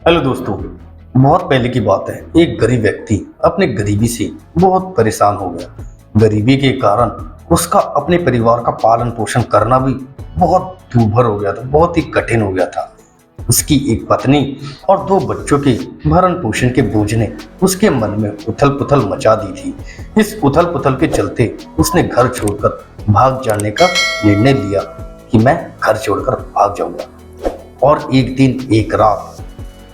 Hello दोस्तों। बहुत पहले की बात है। एक गरीब व्यक्ति अपने गरीबी से बहुत परेशान हो गया। गरीबी के कारण उसका अपने परिवार का पालन पोषण करना भी बहुत दूभर हो गया था, बहुत ही कठिन हो गया था। उसकी एक पत्नी और दो बच्चों के भरण पोषण के बोझ ने उसके मन में उथल पुथल मचा दी थी। इस उथल पुथल के चलते उसने घर छोड़कर भाग जाने का निर्णय लिया कि मैं घर छोड़कर भाग जाऊंगा। और एक दिन एक रात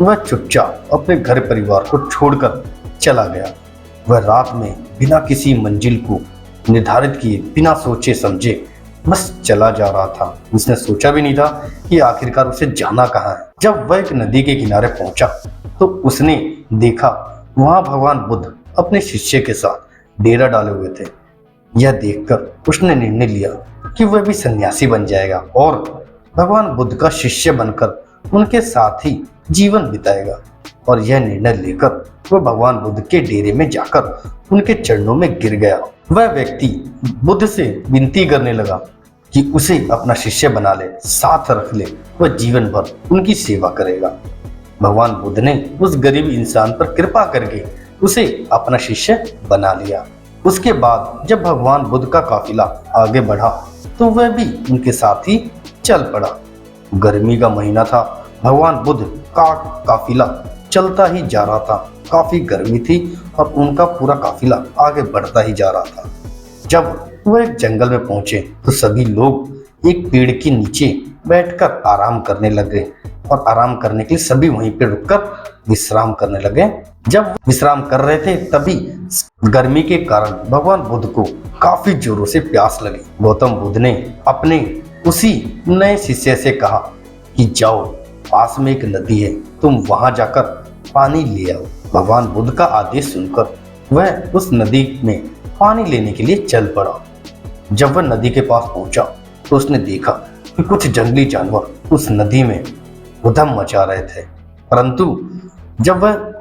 वह चुपचाप अपने घर परिवार को छोड़कर चला गया। वह रात में बिना किसी मंजिल को निर्धारित किए, बिना सोचे समझे बस चला जा रहा था। उसने सोचा भी नहीं था कि आखिरकार उसे जाना कहाँ है। जब वह एक नदी के किनारे पहुंचा तो उसने देखा वहां भगवान बुद्ध अपने शिष्य के साथ डेरा डाले हुए थे। यह देखकर उसने निर्णय लिया कि वह भी सन्यासी बन जाएगा और भगवान बुद्ध का शिष्य बनकर उनके साथ ही जीवन बिताएगा। और यह निर्णय लेकर वह भगवान बुद्ध के डेरे में जाकर उनके चरणों में गिर गया। वह व्यक्ति बुद्ध से विनती करने लगा कि उसे अपना शिष्य बना ले, साथ रख ले, वह जीवन भर उनकी सेवा करेगा। भगवान बुद्ध ने उस गरीब इंसान पर कृपा करके उसे अपना शिष्य बना लिया। उसके बाद जब भगवान बुद्ध का काफिला आगे बढ़ा तो वह भी उनके साथ ही चल पड़ा। गर्मी का महीना था। भगवान बुद्ध का काफिला चलता ही जा रहा था। काफी गर्मी थी और उनका पूरा काफिला आगे बढ़ता ही जा रहा था। जब वह एक जंगल में पहुंचे तो सभी लोग एक पेड़ के नीचे बैठकर आराम करने लगे और आराम करने के लिए सभी वहीं पे रुककर विश्राम करने लगे। जब विश्राम कर रहे थे तभी गर्मी के कारण भगवान बुद्ध को काफी जोरों से प्यास लगी। गौतम बुद्ध ने अपने उसी नए शिष्य से कहा कि जाओ, पास में एक नदी है, तुम वहां जाकर पानी ले आओ। भगवान बुद्ध का आदेश सुनकर वह उस नदी में पानी लेने के लिए चल पड़ा। जब वह नदी के पास पहुंचा तो उसने देखा कि कुछ जंगली जानवर उस नदी में उधम मचा रहे थे। परंतु जब वह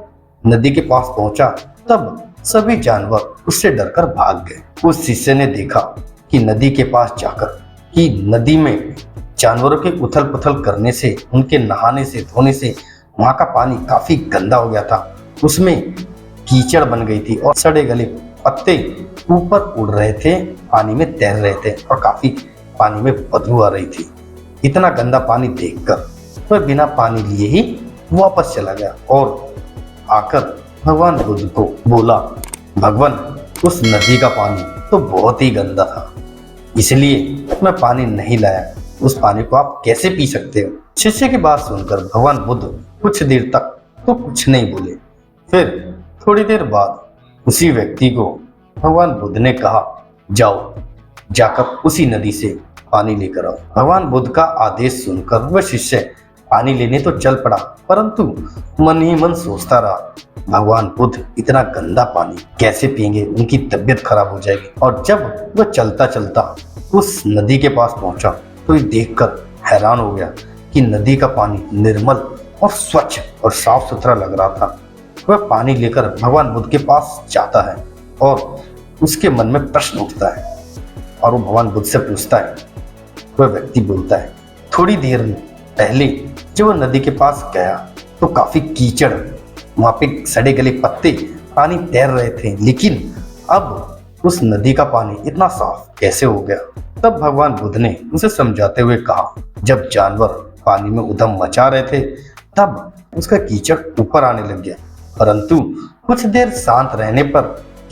नदी के पास पहुंचा तब सभी जानवर उससे डरकर भाग गए। उस शिष्य ने देखा कि नदी के पास जाकर कि नदी में जानवरों के उथल पुथल करने से, उनके नहाने से, धोने से वहां का पानी काफी गंदा हो गया था। उसमें कीचड़ बन गई थी और सड़े गले पत्ते ऊपर उड़ रहे थे, पानी में तैर रहे थे और काफी पानी में बदबू आ रही थी। इतना गंदा पानी देखकर वह बिना पानी लिए ही वापस चला गया और आकर भगवान बुद्ध को बोला, भगवान, उस नदी का पानी तो बहुत ही गंदा था, इसलिए मैं पानी नहीं लाया। उस पानी को आप कैसे पी सकते हो? शिष्य की बात सुनकर भगवान बुद्ध कुछ देर तक तो कुछ नहीं बोले। फिर थोड़ी देर बाद उसी व्यक्ति को भगवान बुद्ध ने कहा, जाओ, जाकर उसी नदी से पानी लेकर आओ। भगवान बुद्ध का आदेश सुनकर वह शिष्य पानी लेने तो चल पड़ा, परंतु मन ही मन सोचता रहा, भगवान बुद्ध इतना गंदा पानी कैसे पिएंगे, उनकी तबीयत खराब हो जाएगी। और जब वह चलता चलता उस नदी के पास पहुंचा तो ये देखकर हैरान हो गया कि नदी का पानी निर्मल और स्वच्छ और साफ सुथरा लग रहा था। वह पानी लेकर भगवान बुद्ध के पास जाता है और उसके मन में प्रश्न उठता है और वो भगवान बुद्ध से पूछता है। वह व्यक्ति बोलता है, थोड़ी देर पहले जब वह नदी के पास गया तो काफी कीचड़, वहां पे सड़े गले पत्ते, पानी तैर रहे थे, लेकिन अब उस नदी का पानी इतना साफ कैसे हो गया? तब भगवान बुद्ध ने उसे समझाते हुए कहा, जब जानवर पानी में उधम मचा रहे थे तब उसका कीचड़ ऊपर आने लग गया, परंतु कुछ देर शांत रहने पर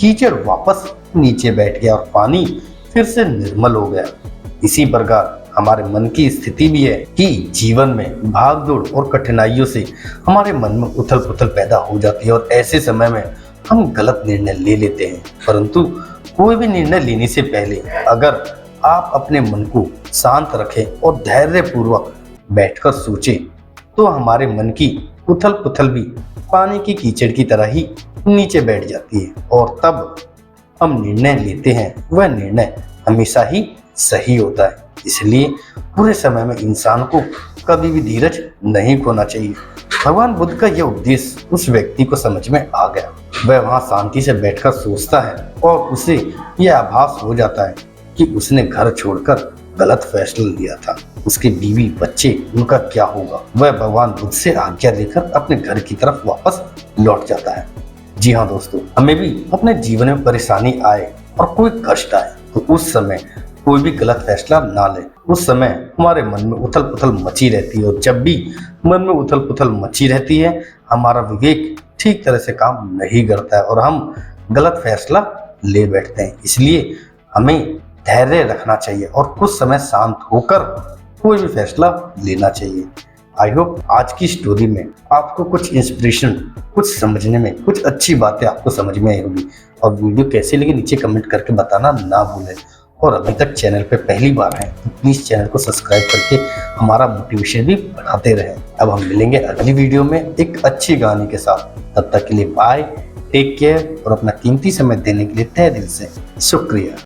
कीचड़ वापस नीचे बैठ गया और पानी फिर से निर्मल हो गया। इसी प्रकार हमारे मन की स्थिति भी है कि जीवन में भागदौड़ और कठिनाइयों से हमारे मन में उथल पुथल पैदा हो जाती है और ऐसे समय में हम गलत निर्णय ले लेते हैं। परंतु कोई भी निर्णय लेने से पहले अगर आप अपने मन को शांत रखें और धैर्य पूर्वक बैठकर सोचें तो हमारे मन की उथल पुथल भी पानी की कीचड़ की तरह ही नीचे बैठ जाती है और तब हम निर्णय लेते हैं, वह निर्णय हमेशा ही सही होता है। इसलिए पूरे समय में इंसान को कभी भी धीरज नहीं खोना चाहिए। भगवान बुद्ध का यह उपदेश उस व्यक्ति को समझ में आ गया। वह वहां शांति से बैठकर सोचता है और उसे यह आभास हो जाता है कि उसने घर छोड़कर गलत फैसला लिया था। उसके बीवी बच्चे उनका क्या होगा। वह भगवान बुद्ध से आज्ञा लेकर अपने घर की तरफ वापस लौट जाता है। जी हाँ दोस्तों, हमें भी अपने जीवन में परेशानी आए और कोई कष्ट आए तो उस समय कोई भी गलत फैसला ना ले। उस समय हमारे मन में उथल पुथल मची रहती है और जब भी मन में उथल पुथल मची रहती है हमारा विवेक ठीक तरह से काम नहीं करता है और हम गलत फैसला ले बैठते हैं। इसलिए हमें धैर्य रखना चाहिए और कुछ समय शांत होकर कोई भी फैसला लेना चाहिए। आई होप आज की स्टोरी में आपको कुछ इंस्पिरेशन, कुछ समझने में, कुछ अच्छी बातें आपको समझ में आई होगी। और वीडियो कैसी लगी नीचे कमेंट करके बताना ना भूलें। और अभी तक चैनल पे पहली बार हैं तो प्लीज़ चैनल को सब्सक्राइब करके हमारा मोटिवेशन भी बढ़ाते रहें। अब हम मिलेंगे अगली वीडियो में एक अच्छी कहानी के साथ। तब तक के लिए बाय, टेक केयर और अपना कीमती समय देने के लिए तहे दिल से शुक्रिया।